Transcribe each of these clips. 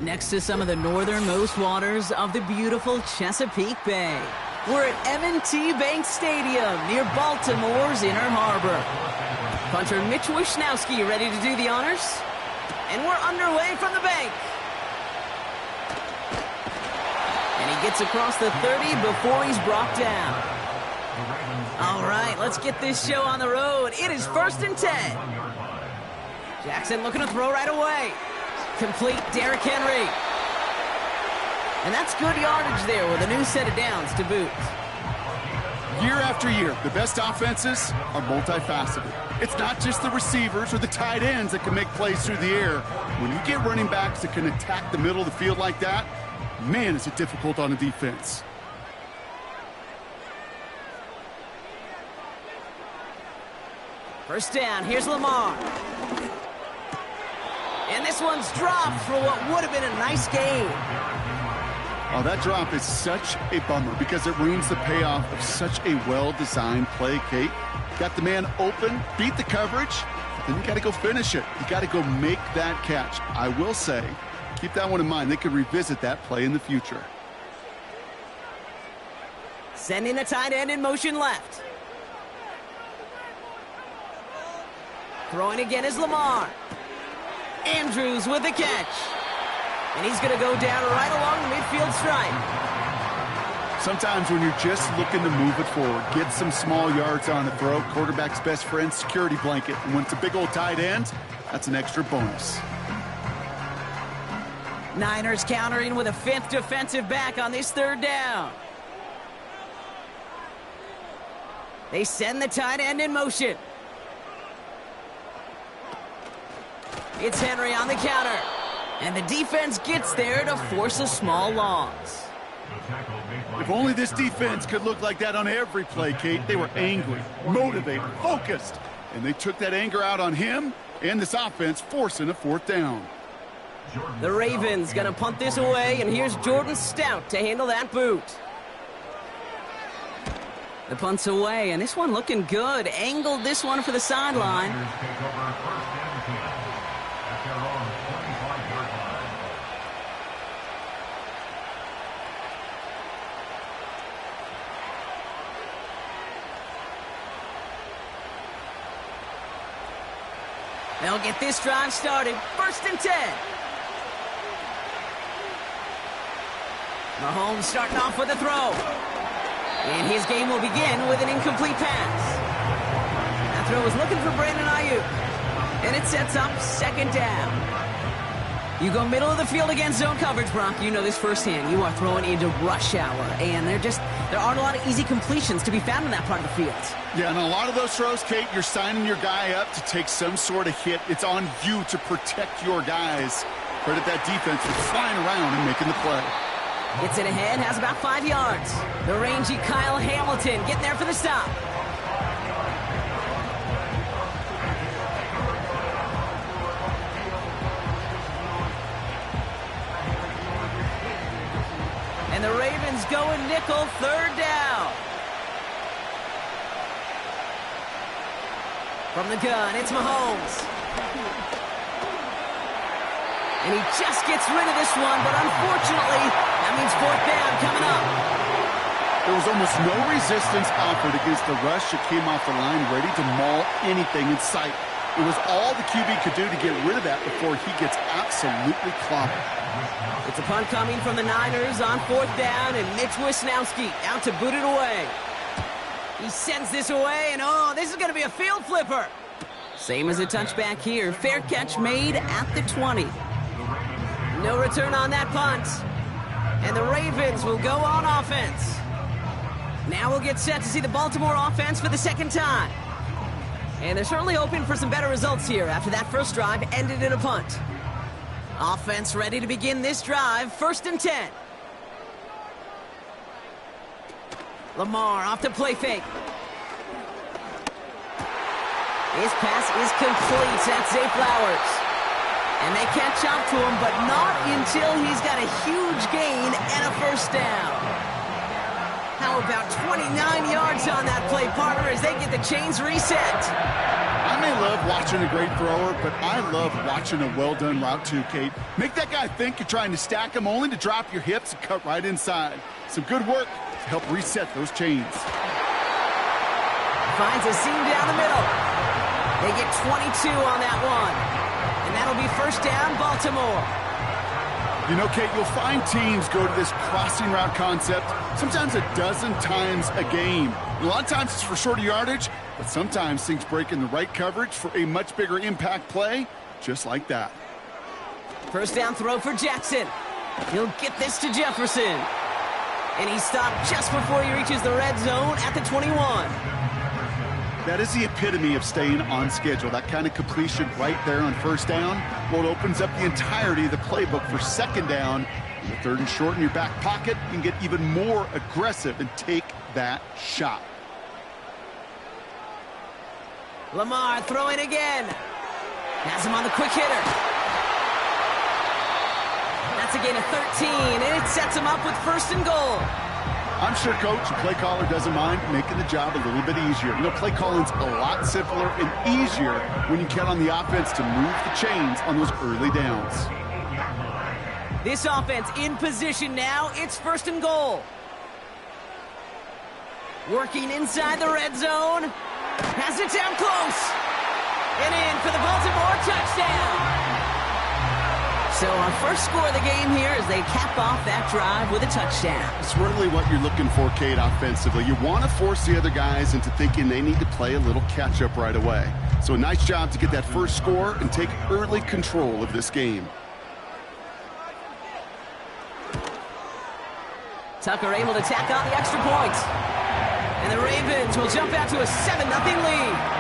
Next to some of the northernmost waters of the beautiful Chesapeake Bay, we're at M&T Bank Stadium near Baltimore's Inner Harbor. Punter Mitch Wishnowsky ready to do the honors. And we're underway from the bank. And he gets across the 30 before he's brought down. All right, let's get this show on the road. It is 1st and 10. Jackson looking to throw right away. Complete Derrick Henry. And that's good yardage there with a new set of downs to boot. Year after year, the best offenses are multifaceted. It's not just the receivers or the tight ends that can make plays through the air. When you get running backs that can attack the middle of the field like that, man, is it difficult on a defense. First down, here's Lamar. And this one's dropped for what would have been a nice gain. Oh, that drop is such a bummer because it ruins the payoff of such a well-designed play, Kate. Got the man open, beat the coverage, then you got to go finish it. You got to go make that catch. I will say, keep that one in mind. They could revisit that play in the future. Sending the tight end in motion left. Throwing again is Lamar. Andrews with the catch. And he's going to go down right along the midfield stripe. Sometimes when you're just looking to move it forward, get some small yards on the throw, quarterback's best friend, security blanket. And when it's a big old tight end, that's an extra bonus. Niners countering with a 5th defensive back on this 3rd down. They send the tight end in motion. It's Henry on the counter. And the defense gets there to force a small loss. If only this defense could look like that on every play, Kate. They were angry, motivated, focused. And they took that anger out on him and this offense, forcing a 4th down. The Ravens going to punt this away, and here's Jordan Stout to handle that boot. The punt's away, and this one looking good. Angled this one for the sideline. They'll get this drive started. 1st and 10. Mahomes starting off with a throw. And his game will begin with an incomplete pass. That throw is looking for Brandon Ayuk. And it sets up 2nd down. You go middle of the field against zone coverage, Brock. You know this firsthand. You are throwing into rush hour. And there aren't a lot of easy completions to be found in that part of the field. Yeah, and a lot of those throws, Kate, you're signing your guy up to take some sort of hit. It's on you to protect your guys. Credit that defense for flying around and making the play. Gets it ahead, has about 5 yards. The rangy Kyle Hamilton getting there for the stop. And the Ravens going nickel, 3rd down. From the gun, it's Mahomes. And he just gets rid of this one, but unfortunately, that means 4th down coming up. There was almost no resistance offered against the rush that came off the line, ready to maul anything in sight. It was all the QB could do to get rid of that before he gets absolutely clobbered. It's a punt coming from the Niners on 4th down, and Mitch Wishnowsky out to boot it away. He sends this away, and oh, this is going to be a field flipper. Same as a touchback here. Fair catch made at the 20. No return on that punt. And the Ravens will go on offense. Now we'll get set to see the Baltimore offense for the 2nd time. And they're certainly hoping for some better results here after that first drive ended in a punt. Offense ready to begin this drive. 1st and 10. Lamar off the play fake. His pass is complete. That's Zay Flowers. And they catch up to him, but not until he's got a huge gain and a 1st down. How about 29 yards on that play, partner, as they get the chains reset? I I may love watching a great thrower, but I love watching a well-done route too, Kate. Make that guy think you're trying to stack him only to drop your hips and cut right inside. Some good work to help reset those chains. Finds a seam down the middle. They get 22 on that one. And that'll be first down, Baltimore. You know, Kate, you'll find teams go to this crossing route concept sometimes a dozen times a game. A lot of times it's for shorter yardage, but sometimes things break in the right coverage for a much bigger impact play, just like that. First down throw for Jackson. He'll get this to Jefferson. And he stopped just before he reaches the red zone at the 21. That is the epitome of staying on schedule. That kind of completion right there on first down. Well, it opens up the entirety of the playbook for second down. With third and short in your back pocket, you can get even more aggressive and take that shot. Lamar throwing again. Has him on the quick hitter. That's a gain of 13, and it sets him up with first and goal. I'm sure, Coach, the play caller doesn't mind making the job a little bit easier. You know, play calling's a lot simpler and easier when you count on the offense to move the chains on those early downs. This offense in position now. It's first and goal. Working inside the red zone. Has it down close. And in for the Baltimore touchdown. So our first score of the game here as they cap off that drive with a touchdown. It's really what you're looking for, Kate, offensively. You want to force the other guys into thinking they need to play a little catch-up right away. So a nice job to get that first score and take early control of this game. Tucker able to tack on the extra point. And the Ravens will jump out to a 7-0 lead.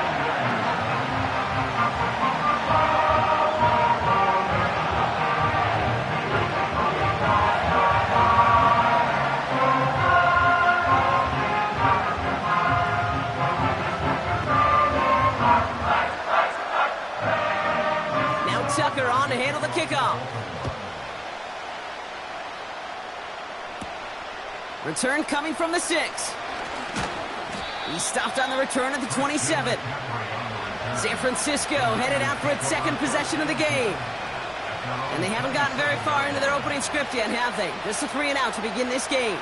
Tucker on to handle the kickoff. Return coming from the 6. He stopped on the return at the 27. San Francisco headed out for its second possession of the game. And they haven't gotten very far into their opening script yet, have they? Just a 3 and out to begin this game.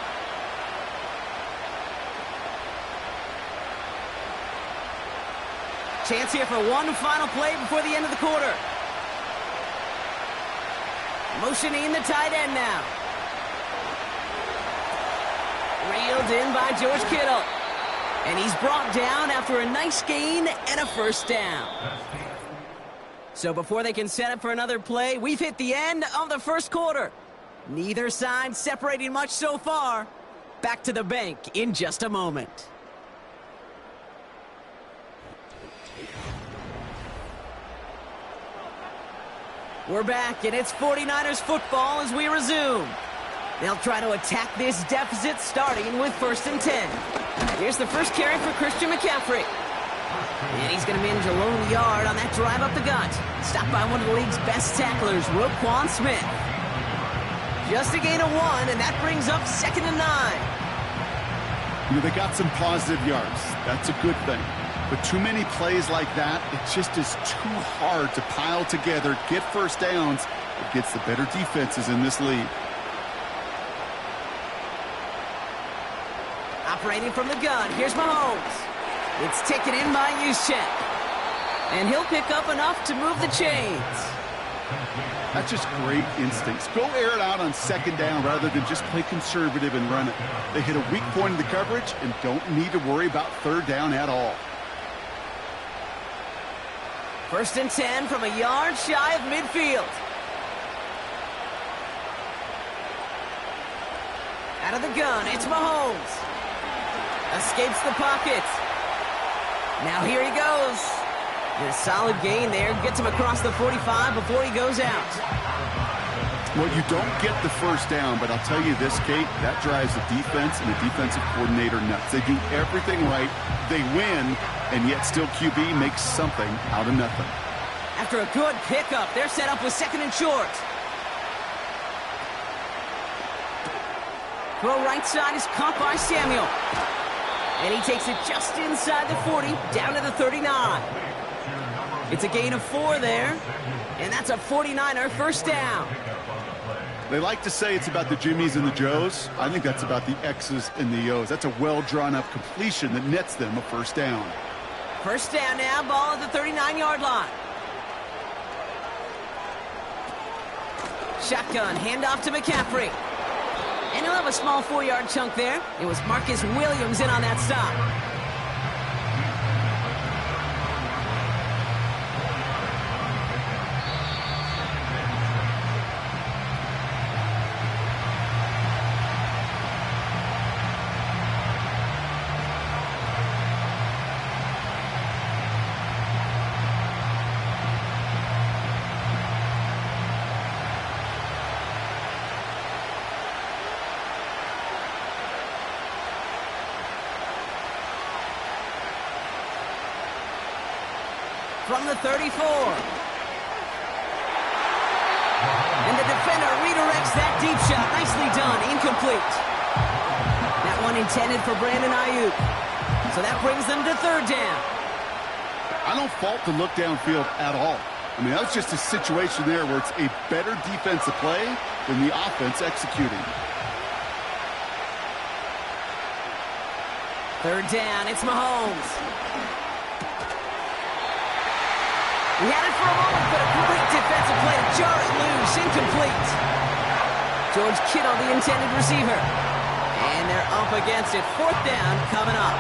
Chance here for one final play before the end of the quarter. Motioning the tight end now. Reeled in by George Kittle. And he's brought down after a nice gain and a first down. So before they can set up for another play, we've hit the end of the first quarter. Neither side separating much so far. Back to the bank in just a moment. We're back, and it's 49ers football as we resume. They'll try to attack this deficit, starting with first and 10. Here's the first carry for Christian McCaffrey. And he's going to manage a lone yard on that drive up the gut. Stopped by one of the league's best tacklers, Roquan Smith. Just a gain of 1, and that brings up second and 9. You know, they got some positive yards. That's a good thing. But too many plays like that, it just is too hard to pile together, get first downs against the better defenses in this league. Operating from the gun, here's Mahomes. It's taken in by Juszczyk. And he'll pick up enough to move the chains. That's just great instincts. Go air it out on second down rather than just play conservative and run it. They hit a weak point in the coverage and don't need to worry about third down at all. First and 10 from a yard shy of midfield. Out of the gun, it's Mahomes. Escapes the pocket. Now here he goes. And a solid gain there. Gets him across the 45 before he goes out. Well, you don't get the first down, but I'll tell you this, Kate, that drives the defense and the defensive coordinator nuts. They do everything right. They win, and yet still QB makes something out of nothing. After a good pickup, they're set up with second and short. Throw right side is caught by Samuel. And he takes it just inside the 40, down to the 39. It's a gain of 4 there, and that's a 49er first down. They like to say it's about the Jimmies and the Joes. I think that's about the X's and the O's. That's a well-drawn-up completion that nets them a first down. First down now, ball at the 39-yard line. Shotgun, handoff to McCaffrey. And he'll have a small 4-yard chunk there. It was Marcus Williams in on that stop. From the 34. And the defender redirects that deep shot. Nicely done. Incomplete. That one intended for Brandon Ayuk. So that brings them to third down. I don't fault the look downfield at all. I mean, that was just a situation there where it's a better defensive play than the offense executing. Third down. It's Mahomes. He had it for a moment, but a great defensive play to jar it loose. Incomplete. George Kittle, the intended receiver. And they're up against it. Fourth down coming up.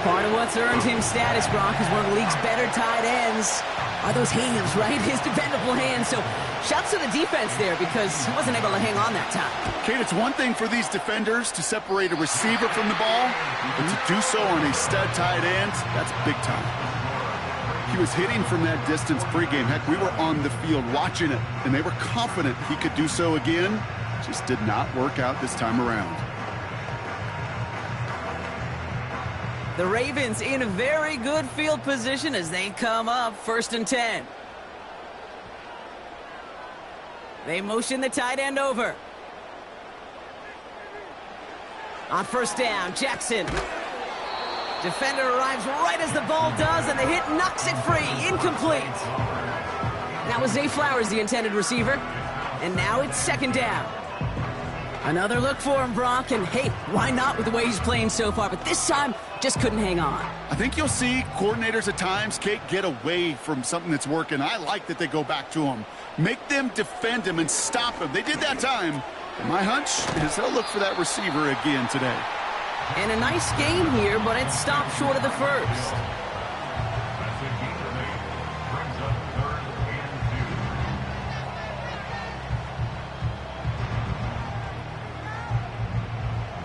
Part of what's earned him status, Gronk, is one of the league's better tight ends. Are those hands, right? His dependable hands. So shouts to the defense there because he wasn't able to hang on that time. Kate, it's one thing for these defenders to separate a receiver from the ball, but to do so on a stud tight end, that's big time. He was hitting from that distance pregame. Heck, we were on the field watching it, and they were confident he could do so again. Just did not work out this time around. The Ravens in a very good field position as they come up first and 10. They motion the tight end over. On first down, Jackson. Defender arrives right as the ball does, and the hit knocks it free. Incomplete. That was Zay Flowers, the intended receiver. And now it's second down. Another look for him, Brock. And, hey, why not with the way he's playing so far? But this time, just couldn't hang on. I think you'll see coordinators at times, Kate, get away from something that's working. I like that they go back to him. Make them defend him and stop him. They did that time. And my hunch is they'll look for that receiver again today. And a nice game here, but it stopped short of the first.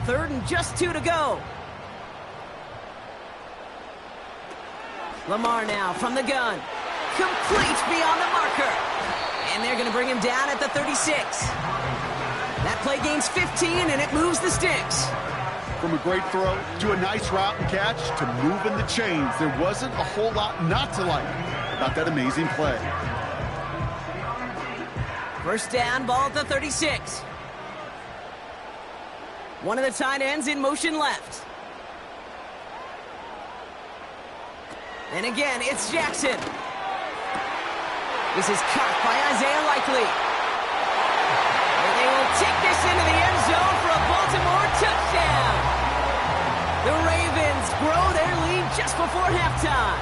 Third and just 2 to go. Lamar now from the gun. Complete beyond the marker. And they're going to bring him down at the 36. That play gains 15, and it moves the sticks. From a great throw to a nice route and catch to moving the chains, there wasn't a whole lot not to like about that amazing play. First down, ball at the 36. One of the tight ends in motion left. And again, it's Jackson. This is caught by Isaiah Likely. And they will take this into the end zone for a Baltimore touchdown. The Ravens grow their lead just before halftime.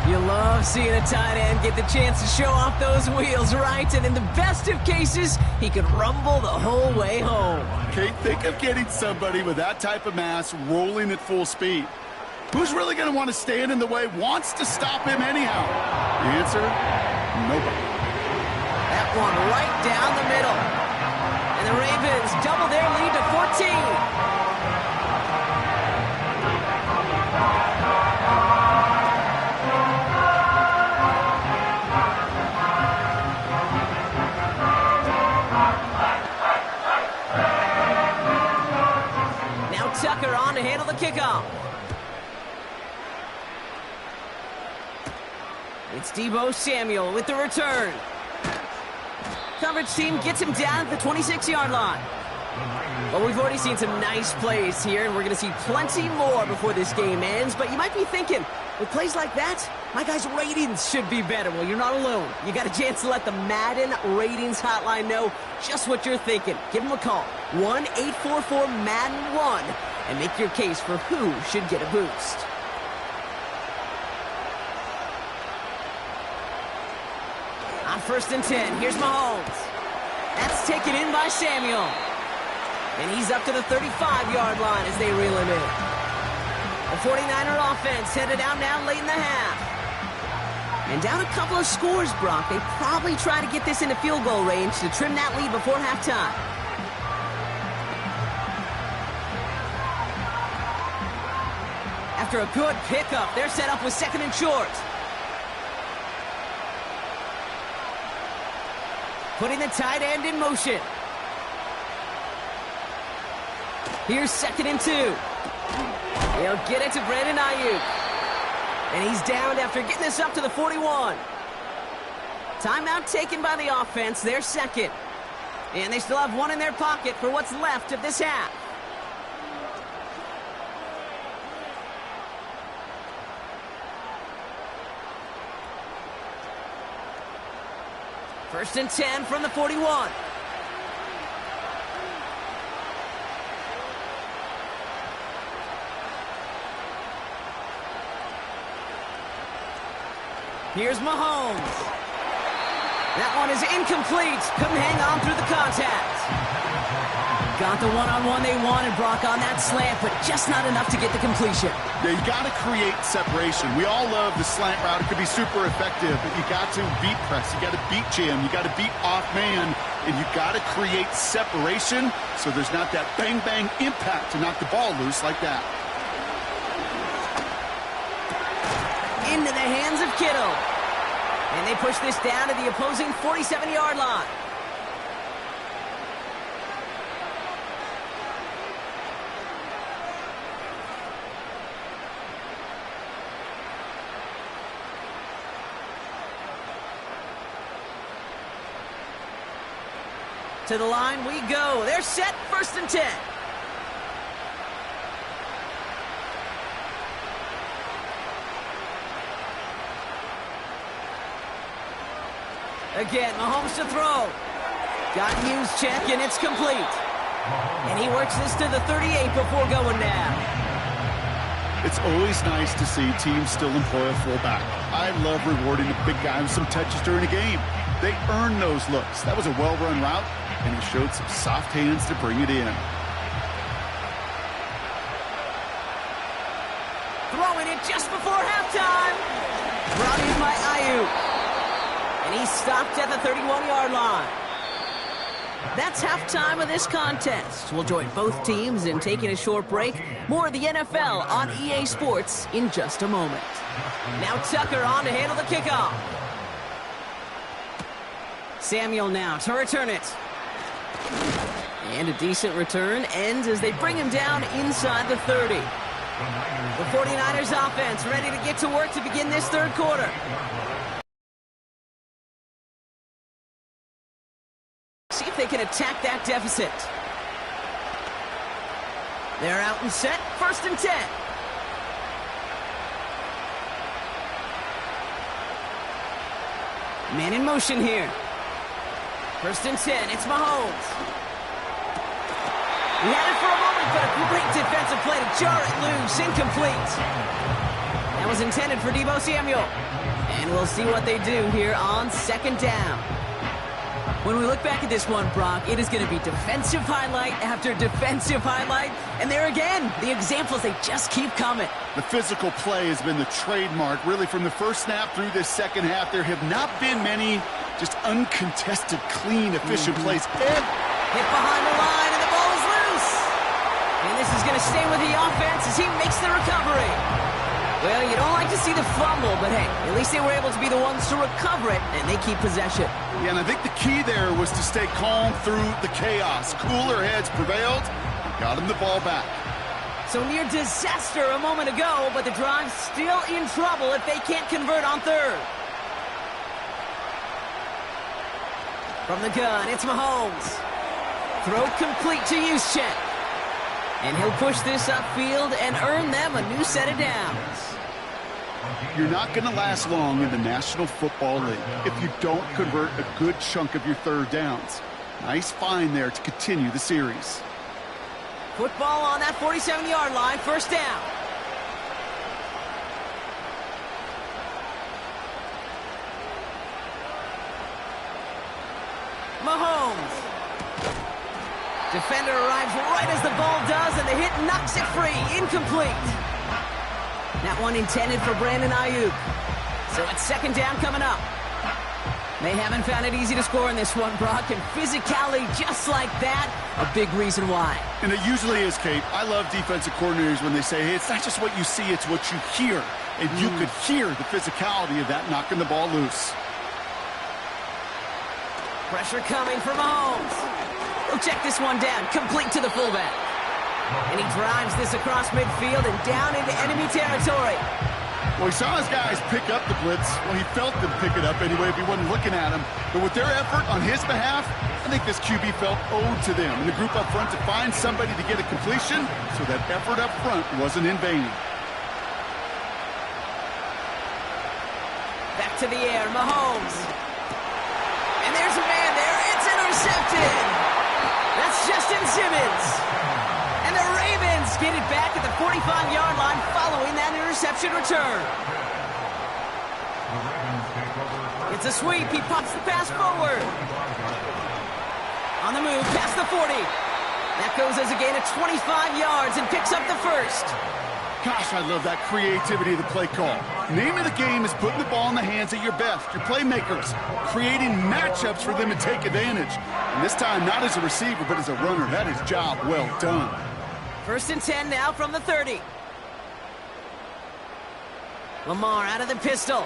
You love seeing a tight end get the chance to show off those wheels, right? And in the best of cases, he could rumble the whole way home. Kate, think of getting somebody with that type of mass rolling at full speed. Who's really going to want to stand in the way, wants to stop him anyhow? The answer, nobody. That one right down the middle. And the Ravens double their lead to 14. Tucker on to handle the kickoff. It's Deebo Samuel with the return. Coverage team gets him down at the 26-yard line. Well, we've already seen some nice plays here, and we're going to see plenty more before this game ends. But you might be thinking, with plays like that, my guys' ratings should be better. Well, you're not alone. You got a chance to let the Madden Ratings Hotline know just what you're thinking. Give them a call, 1-844-MADDEN1, and make your case for who should get a boost. On 1st and 10, here's Mahomes. That's taken in by Samuel. And he's up to the 35-yard line as they reel him in. The 49er offense headed out now late in the half. And down a couple of scores, Brock. They probably try to get this into field goal range to trim that lead before halftime. After a good pickup, they're set up with 2nd and short. Putting the tight end in motion. Here's 2nd and 2. He'll get it to Brandon Ayuk. And he's downed after getting this up to the 41. Timeout taken by the offense. They're second. And they still have one in their pocket for what's left of this half. First and 10 from the 41. Here's Mahomes. That one is incomplete. Couldn't hang on through the contact. Got the one-on-one they wanted, Brock, on that slant, but just not enough to get the completion. Yeah, you got to create separation. We all love the slant route. It could be super effective, but you got to beat press. You got to beat jam. You got to beat off man, and you got to create separation so there's not that bang-bang impact to knock the ball loose like that. Into the hands of Kittle. And they push this down to the opposing 47-yard line. To the line we go. They're set, 1st and 10. Again, Mahomes to throw. Got Hughes check, and it's complete. And he works this to the 38 before going down. It's always nice to see teams still employ a fullback. I love rewarding the big guy with some touches during a game. They earn those looks. That was a well-run route, and he showed some soft hands to bring it in. Throwing it just before halftime. Brought in by Ayuk. And he's stopped at the 31-yard line. That's halftime of this contest. We'll join both teams in taking a short break. More of the NFL on EA Sports in just a moment. Now Tucker on to handle the kickoff. Samuel now to return it. And a decent return ends as they bring him down inside the 30. The 49ers offense ready to get to work to begin this third quarter. See if they can attack that deficit. They're out and set, 1st and 10. Man in motion here. 1st and 10, it's Mahomes. He had it for a moment, but a great defensive play to jar it loose, incomplete. That was intended for Deebo Samuel. And we'll see what they do here on 2nd down. When we look back at this one, Brock, it is going to be defensive highlight after defensive highlight. And there again, the examples, they just keep coming. The physical play has been the trademark. Really, from the first snap through this second half, there have not been many just uncontested, clean, efficient plays. Hit behind the line, and the ball is loose. And this is going to stay with the offense as he makes the recovery. Well, you don't like to see the fumble, but hey, at least they were able to be the ones to recover it, and they keep possession. Yeah, and I think the key there was to stay calm through the chaos. Cooler heads prevailed, got him the ball back. So near disaster a moment ago, but the drive's still in trouble if they can't convert on 3rd. From the gun, it's Mahomes. Throw complete to Juszczyk. And he'll push this upfield and earn them a new set of downs. You're not going to last long in the National Football League if you don't convert a good chunk of your third downs. Nice find there to continue the series. Football on that 47-yard line, first down. Mahomes. Defender arrives right as the ball does, and the hit knocks it free. Incomplete. That one intended for Brandon Ayuk. So it's second down coming up. They haven't found it easy to score in this one, Brock, and physicality just like that, a big reason why. And it usually is, Kate. I love defensive coordinators when they say, hey, it's not just what you see, it's what you hear. And you could hear the physicality of that knocking the ball loose. Pressure coming for Mahomes. He'll check this one down, complete to the fullback. And he drives this across midfield and down into enemy territory. Well, he saw his guys pick up the blitz. Well, he felt them pick it up anyway if he wasn't looking at him. But with their effort on his behalf, I think this QB felt owed to them and the group up front to find somebody to get a completion, so that effort up front wasn't in vain. Back to the air, Mahomes. And there's a man there. It's intercepted. That's Justin Simmons. And the Ravens get it back at the 45-yard line following that interception return. It's a sweep. He pops the pass forward. On the move, past the 40. That goes as a gain of 25 yards and picks up the first. Gosh, I love that creativity of the play call. Name of the game is putting the ball in the hands of your best, your playmakers, creating matchups for them to take advantage. And this time, not as a receiver, but as a runner. That is job well done. First and 10 now from the 30. Lamar out of the pistol.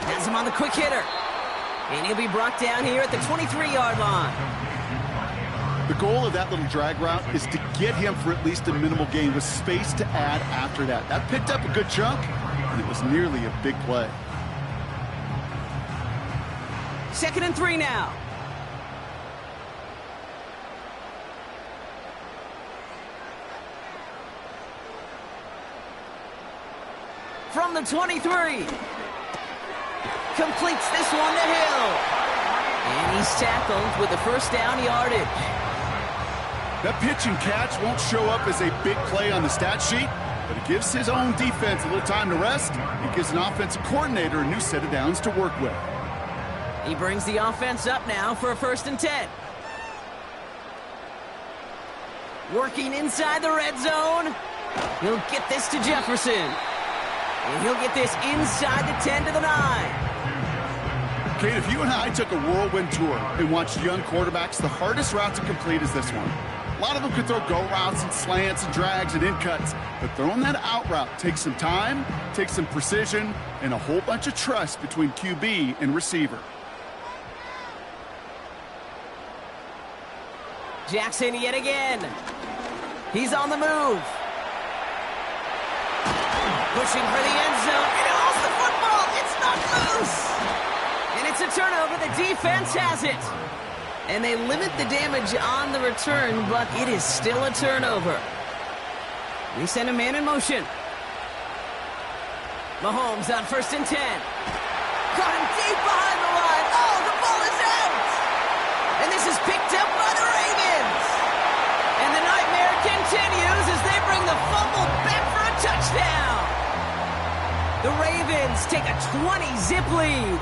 Has him on the quick hitter. And he'll be brought down here at the 23-yard line. The goal of that little drag route is to get him for at least a minimal gain with space to add after that. That picked up a good chunk, and it was nearly a big play. Second and 3 now. From the 23. Completes this one to Hill. And he's tackled with the first down yardage. That pitch and catch won't show up as a big play on the stat sheet, but it gives his own defense a little time to rest. It gives an offensive coordinator a new set of downs to work with. He brings the offense up now for a first and 10. Working inside the red zone. He'll get this to Jefferson. And he'll get this inside the 10 to the 9. Kate, if you and I took a whirlwind tour and watched young quarterbacks, the hardest route to complete is this one. A lot of them could throw go routes and slants and drags and in cuts, but throwing that out route takes some time, takes some precision, and a whole bunch of trust between QB and receiver. Jackson yet again. He's on the move. Pushing for the end zone, and he lost the football. It's knocked loose. And it's a turnover. The defense has it. And they limit the damage on the return, but it is still a turnover. We send a man in motion. Mahomes on first and 10. Caught him deep behind the line. Oh, the ball is out. And this is picked up by the Ravens. And the nightmare continues as they bring the fumble back for a touchdown. The Ravens take a 20-zip lead.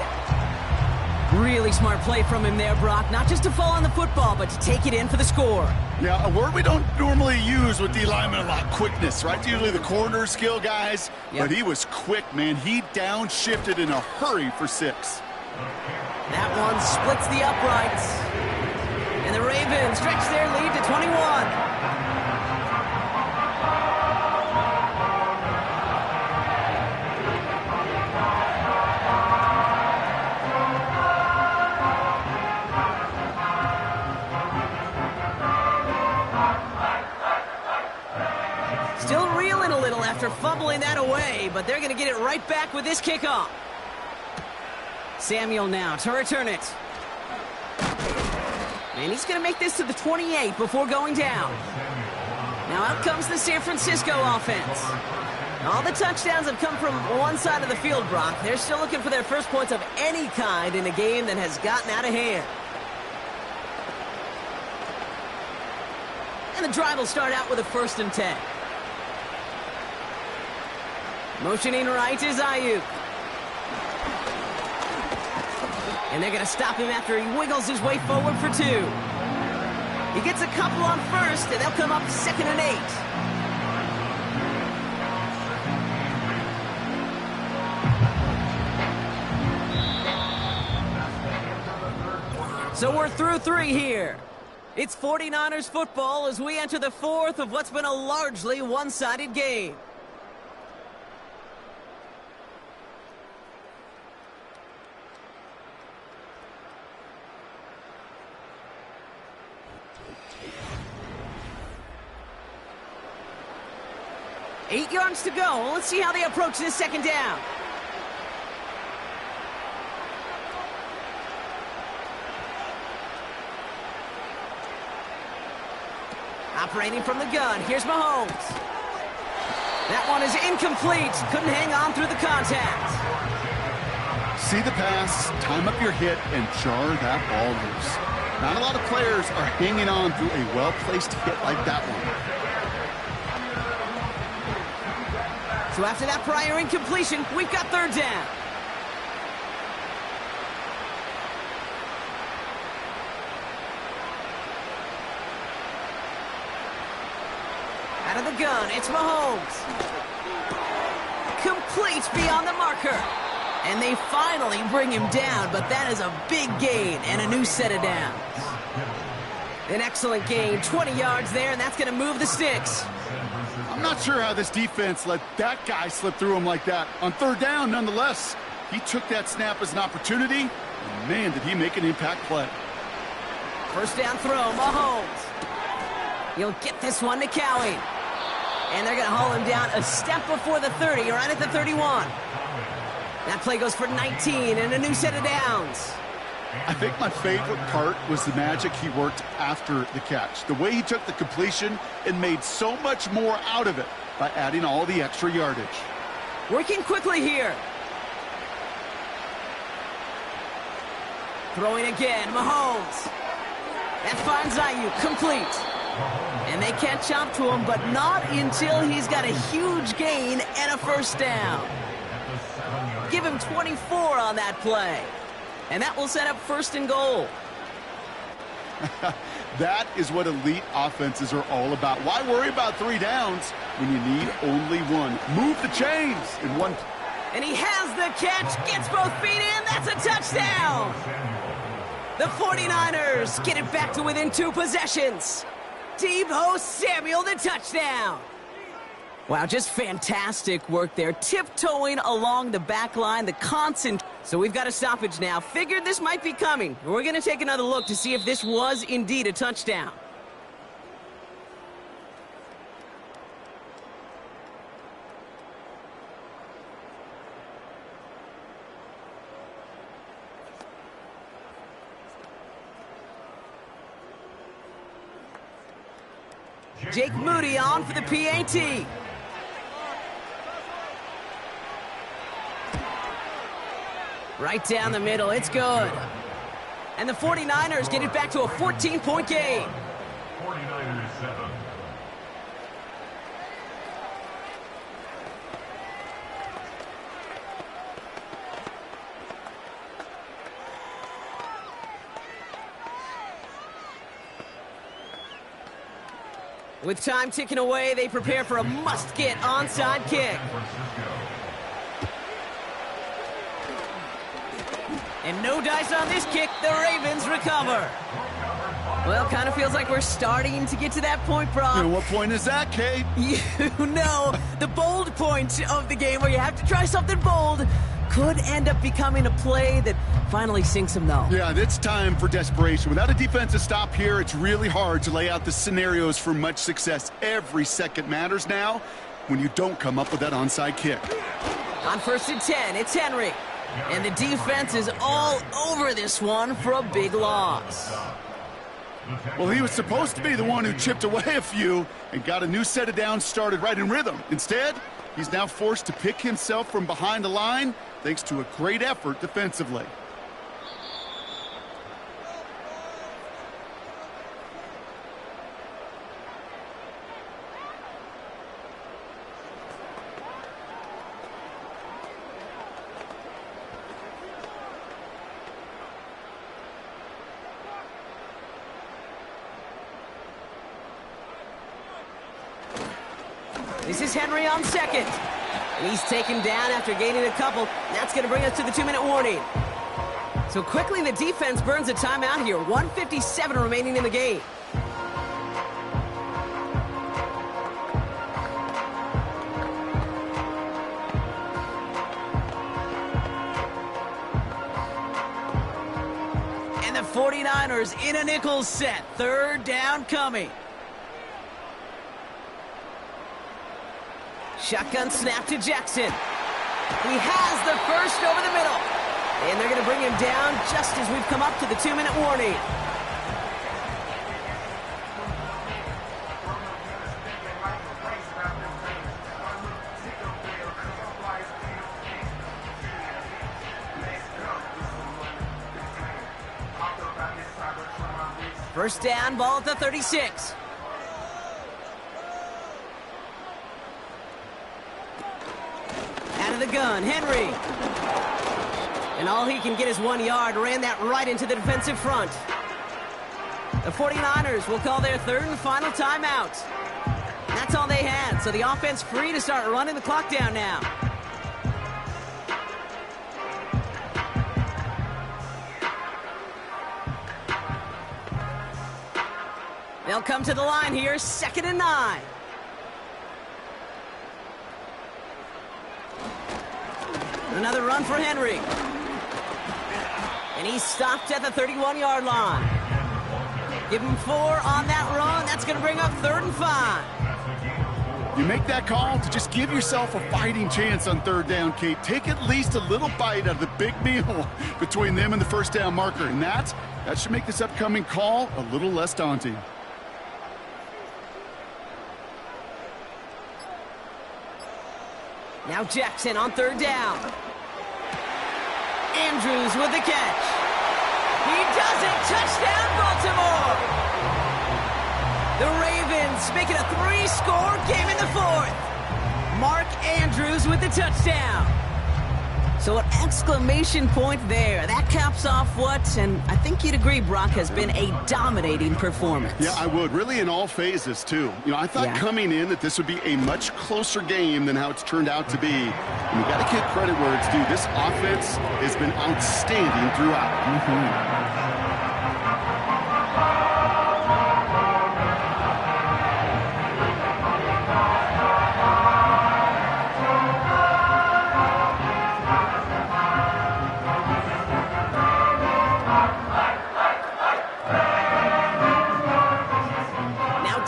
Really smart play from him there, Brock. Not just to fall on the football, but to take it in for the score. Yeah, a word we don't normally use with D linemen a lot, quickness, right? Usually the corner skill guys, but he was quick, man. He downshifted in a hurry for 6. That one splits the uprights. And the Ravens stretch their lead to 21. Still reeling a little after fumbling that away, but they're going to get it right back with this kickoff. Samuel now to return it. And he's going to make this to the 28 before going down. Now out comes the San Francisco offense. All the touchdowns have come from one side of the field, Brock. They're still looking for their first points of any kind in a game that has gotten out of hand. And the drive will start out with a 1st and 10. Motioning right is Ayuk. And they're going to stop him after he wiggles his way forward for 2. He gets a couple on 1st, and they'll come up 2nd and 8. So we're through 3 here. It's 49ers football as we enter the 4th of what's been a largely one-sided game. Eight yards to go. Let's see how they approach this 2nd down. Operating from the gun. Here's Mahomes. That one is incomplete. Couldn't hang on through the contact. See the pass, time up your hit, and jar that ball loose. Not a lot of players are hanging on through a well-placed hit like that one. So after that prior incompletion, we've got 3rd down. Out of the gun, it's Mahomes. Complete beyond the marker. And they finally bring him down, but that is a big gain and a new set of downs. An excellent gain, 20 yards there, and that's going to move the sticks. I'm not sure how this defense let that guy slip through him like that. On 3rd down, nonetheless, he took that snap as an opportunity, and man, did he make an impact play. 1st down throw, Mahomes. He'll get this one to Cowie. And they're going to haul him down a step before the 30, right at the 31. That play goes for 19 and a new set of downs. I think my favorite part was the magic he worked after the catch. The way he took the completion and made so much more out of it by adding all the extra yardage. Working quickly here. Throwing again, Mahomes. That finds Ayuk, complete. And they can't chop to him, but not until he's got a huge gain and a 1st down. Give him 24 on that play. And that will set up 1st and goal. That is what elite offenses are all about. Why worry about 3 downs when you need only 1? Move the chains in 1. And he has the catch, gets both feet in, that's a touchdown! The 49ers get it back to within 2 possessions. Deebo Samuel, the touchdown! Wow, just fantastic work there. Tiptoeing along the back line, the constant. So we've got a stoppage now. Figured this might be coming. We're going to take another look to see if this was indeed a touchdown. Jake Moody on for the PAT. Right down the middle, it's good. And the 49ers get it back to a 14-point game. 49ers 7. With time ticking away, they prepare for a must-get onside kick. And no dice on this kick, the Ravens recover. Well, kind of feels like we're starting to get to that point, Brock. And what point is that, Kate? You know, the bold point of the game where you have to try something bold could end up becoming a play that finally sinks them, though. Yeah, it's time for desperation. Without a defensive stop here, it's really hard to lay out the scenarios for much success. Every second matters now when you don't come up with that onside kick. On 1st and 10, it's Henry. And the defense is all over this one for a big loss. Well, he was supposed to be the one who chipped away a few and got a new set of downs started right in rhythm. Instead, he's now forced to pick himself from behind the line thanks to a great effort defensively. This is Henry on second. And he's taken down after gaining a couple. That's going to bring us to the 2-minute warning. So quickly the defense burns a timeout here. 1:57 remaining in the game. And the 49ers in a nickel set. Third down coming. Shotgun snap to Jackson. He has the first over the middle. And they're going to bring him down just as we've come up to the 2-minute warning. First down, ball at the 36. The gun, Henry. And all he can get is 1 yard. Ran that right into the defensive front. The 49ers will call their third and final timeout. That's all they had, so the offense free to start running the clock down now. They'll come to the line here, 2nd and 9. Another run for Henry. And he's stopped at the 31-yard line. Give him 4 on that run. That's going to bring up 3rd and 5. You make that call to just give yourself a fighting chance on 3rd down, Kate. Take at least a little bite out of the big meal between them and the first down marker. And that should make this upcoming call a little less daunting. Now Jackson on 3rd down. Andrews with the catch. He does it. Touchdown, Baltimore. The Ravens make it a 3-score game in the 4th. Mark Andrews with the touchdown. So an exclamation point there. That caps off what, and I think you'd agree, Brock, has been a dominating performance. Yeah, I would. Really in all phases, too. You know, I thought coming in that this would be a much closer game than how it's turned out to be. And you got to give credit where it's due. This offense has been outstanding throughout.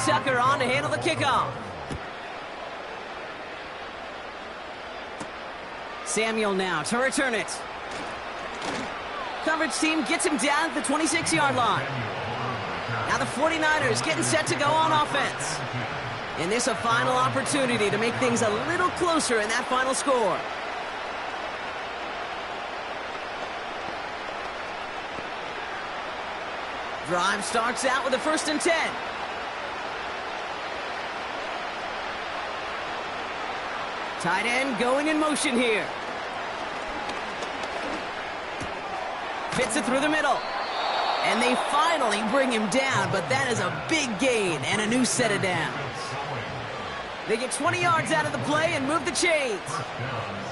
Tucker on to handle the kickoff. Samuel now to return it. Coverage team gets him down at the 26-yard line. Now the 49ers getting set to go on offense. And this a final opportunity to make things a little closer in that final score. Drive starts out with a 1st and 10. Tight end going in motion here. Fits it through the middle. And they finally bring him down, but that is a big gain and a new set of downs. They get 20 yards out of the play and move the chains.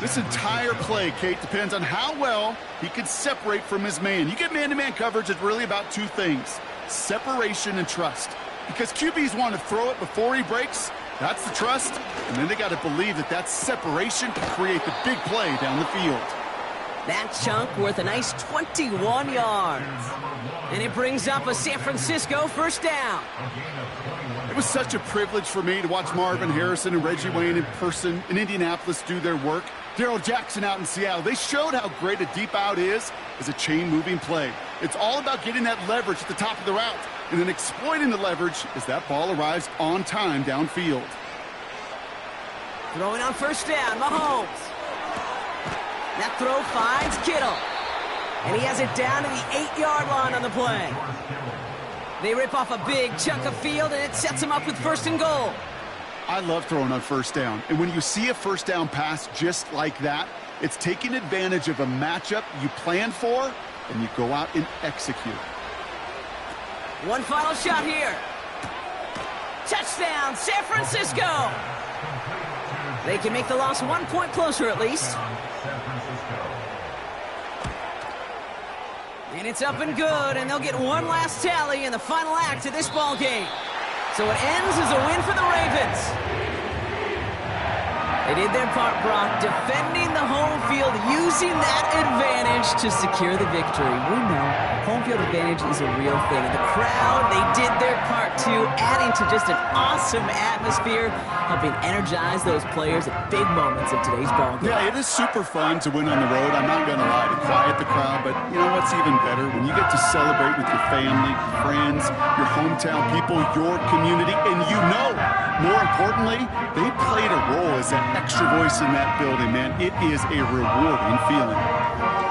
This entire play, Kate, depends on how well he can separate from his man. You get man-to-man coverage, it's really about 2 things: separation and trust. Because QBs want to throw it before he breaks. That's the trust, and then they got to believe that that separation can create the big play down the field. That chunk worth a nice 21 yards. And it brings up a San Francisco 1st down. It was such a privilege for me to watch Marvin Harrison and Reggie Wayne in person in Indianapolis do their work. Darrell Jackson out in Seattle. They showed how great a deep out is as a chain-moving play. It's all about getting that leverage at the top of the route and then exploiting the leverage as that ball arrives on time downfield. Throwing on first down, Mahomes. That throw finds Kittle. And he has it down to the 8-yard line on the play. They rip off a big chunk of field, and it sets them up with first and goal. I love throwing on first down. And when you see a first down pass just like that, it's taking advantage of a matchup you planned for, and you go out and execute. One final shot here. Touchdown, San Francisco. They can make the loss 1 point closer at least. And it's up and good, and they'll get one last tally in the final act of this ball game. So it ends as a win for the Ravens. They did their part, Brock, defending the home field, using that advantage to secure the victory. We know home field advantage is a real thing. And the crowd, they did their part too, adding to just an awesome atmosphere, helping energize those players at big moments of today's ball game. Yeah, it is super fun to win on the road. I'm not going to lie, to quiet the crowd. But you know what's even better? When you get to celebrate with your family, friends, your hometown people, your community, and you know, more importantly, they played a role as that extra voice in that building, man. It is a rewarding feeling.